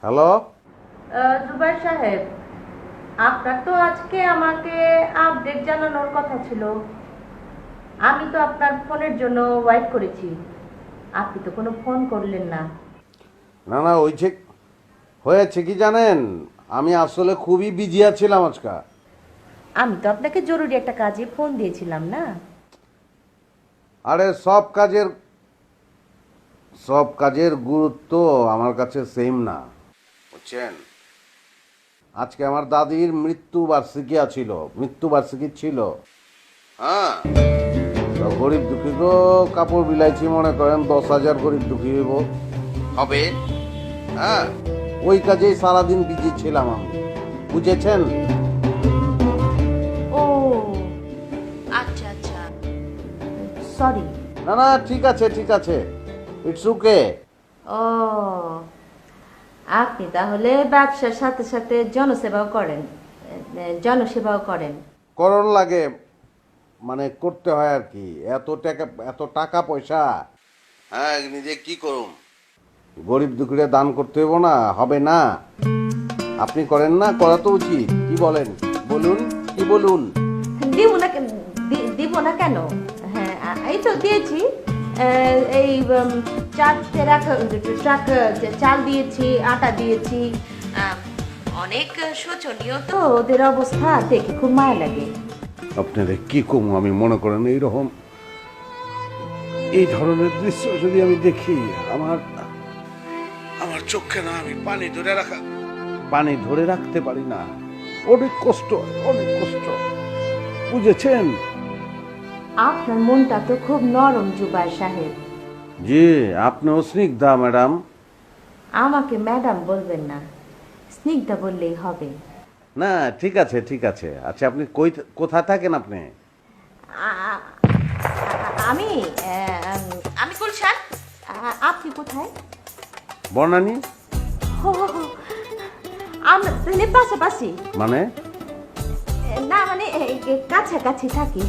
Hello. Jubair সাহেব, আপনার তো আজকে আমাকে আপডেট জানানোর কথা ছিল। আমি তো আপনার ফোনের জন্য ওয়েট করেছি, আপনি তো কোনো ফোন করলেন না। না না, হয়েছে কি জানেন, আমি আসলে খুবই বিজি আছিলাম আজকে। আমি তো আপনাকে জরুরি একটা কাজে ফোন দিয়েছিলাম না। আরে সব কাজের গুরুত্ব আমার কাছে সেম না, বুঝছেন। আজকে আমার দাদির মৃত্যুবার্ষিকী ছিল। হ্যাঁ, তো গরিব দুঃখী তো কাপড় বিলাইছি, মনে করেন 10,000 গরিব দুঃখী হবে। হ্যাঁ, ওই কাজেই সারাদিন বিজি ছিলাম আমি, বুঝেছেন। ও আচ্ছা আচ্ছা, সরি। না না, ঠিক আছে ঠিক আছে, ইটস ওকে। ও, আপনি তাহলে ব্যবসার সাথে সাথে জনসেবাও করেন। করণ লাগে, মানে করতে হয় আর কি। এত টাকা পয়সা, হ্যাঁ, নিজে কি করুম, গরিব দুঃখীরে দান করতে হইব না, হবে না। আপনি করেন না, করা তো উচিত। কি বলেন, বলুন, কি বলুন। দিব না কেন? হ্যাঁ, এই তো দিয়েছি। এই 4 ট্রাক চাল দিয়েছি, আটা দিয়েছি। অনেক শোচনীয় তো ওদের অবস্থা, দেখে খুব মায়া লাগে। আপনাদের কি কম, আমি মনে করেন এইরকম এই ধরনের দৃশ্য যদি আমি দেখি, আমার আমার চোখে না, আমি পানি ধরে রাখতে পারি না। অনেক কষ্ট, অনেক কষ্ট, বুঝেছেন। আপনার মনটা তো খুব নরম জুবাইর সাহেব। জি, আপনিও স্নিগ্ধা ম্যাডাম। আমাকে ম্যাডাম বলবেন না, স্নিগ্ধা বললেই হবে। না, ঠিক আছে ঠিক আছে। আচ্ছা, আপনি কোথায় থাকেন আপনি? আ- আ- আমি আমি গুলশান। আপনি কোথায়? বর্ণানী। হো, হো, হো। আমরা তাহলে পাশাপাশি। মানে? না মানে কাছাকাছি থাকি।